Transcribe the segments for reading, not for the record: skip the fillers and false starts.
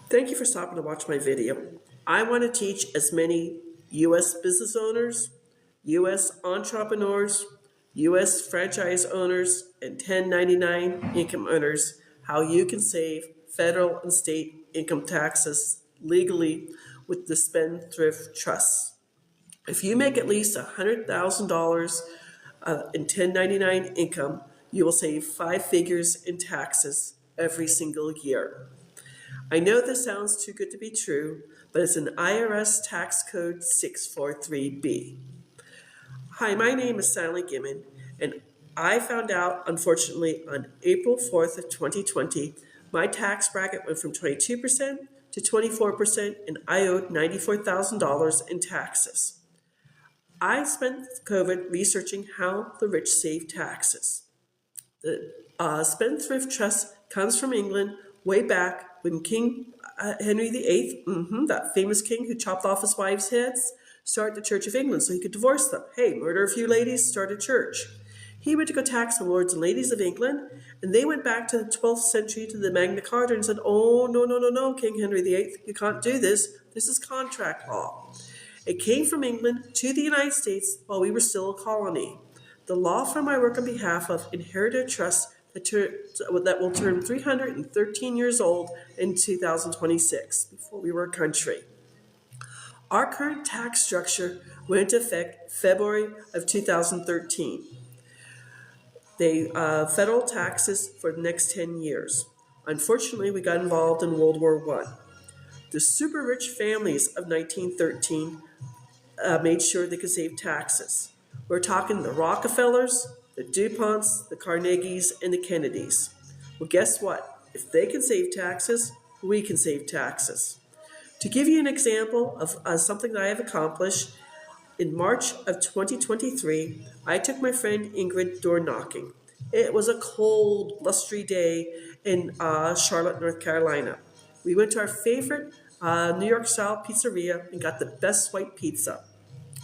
Thank you for stopping to watch my video. I want to teach as many U.S. business owners, U.S. entrepreneurs, U.S. franchise owners, and 1099 income earners how you can save federal and state income taxes legally with the Spendthrift Trust. If you make at least $100,000 in 1099 income, you will save 5 figures in taxes every single year. I know this sounds too good to be true, but it's an IRS tax code 643B. Hi, my name is Sally Gimmon, and I found out, unfortunately, on April 4th of 2020, my tax bracket went from 22% to 24%, and I owed $94,000 in taxes. I spent COVID researching how the rich save taxes. The Spendthrift Trust comes from England way back when King Henry VIII, that famous king who chopped off his wives' heads, started the Church of England so he could divorce them. Hey, murder a few ladies, start a church. He went to go tax the lords and ladies of England, and they went back to the 12th century to the Magna Carta and said, oh, no, King Henry VIII, you can't do this. This is contract law. It came from England to the United States while we were still a colony. The law firm I work on behalf of inherited a trust that will turn 313 years old in 2026, before we were a country. Our current tax structure went into effect February of 2013. Federal taxes for the next 10 years. Unfortunately, we got involved in World War I. The super rich families of 1913 made sure they could save taxes. We're talking the Rockefellers, the DuPonts, the Carnegies, and the Kennedys. Well, guess what? If they can save taxes, we can save taxes. To give you an example of something that I have accomplished, in March of 2023, I took my friend Ingrid door knocking. It was a cold, blustery day in Charlotte, North Carolina. We went to our favorite New York-style pizzeria and got the best white pizza.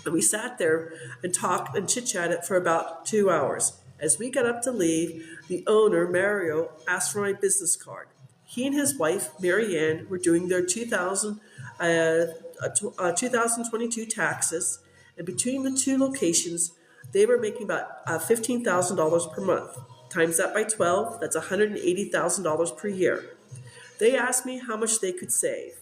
And we sat there and talked and chit-chatted for about 2 hours. As we got up to leave, the owner, Mario, asked for my business card. He and his wife, Mary Ann, were doing their 2022 taxes, and between the two locations, they were making about $15,000 per month. Times that by 12, that's $180,000 per year. They asked me how much they could save.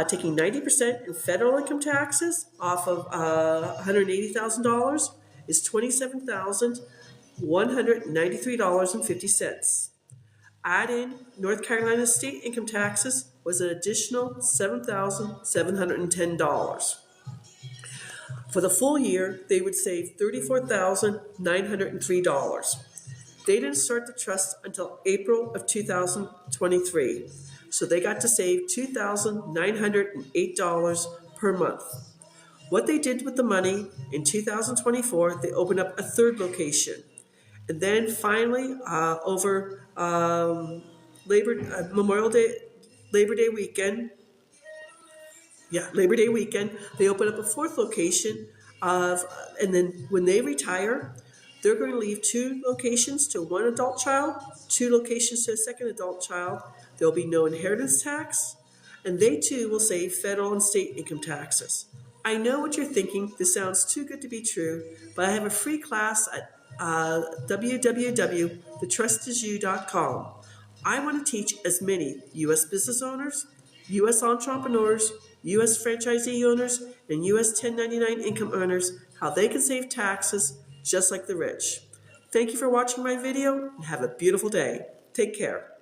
Taking 90% in federal income taxes off of $180,000 is $27,193.50. Add in North Carolina state income taxes was an additional $7,710. For the full year, they would save $34,903. They didn't start the trust until April of 2023. So they got to save $2,908 per month. What they did with the money in 2024, they opened up a third location. And then finally, over Labor Day weekend, they opened up a fourth location and then when they retire, they're going to leave 2 locations to 1 adult child, 2 locations to a second adult child. There'll be no inheritance tax, and they too will save federal and state income taxes. I know what you're thinking. This sounds too good to be true, but I have a free class at www.thetrustisyou.com. I want to teach as many U.S. business owners, U.S. entrepreneurs, U.S. franchisee owners, and U.S. 1099 income earners how they can save taxes just like the rich. Thank you for watching my video, and have a beautiful day. Take care.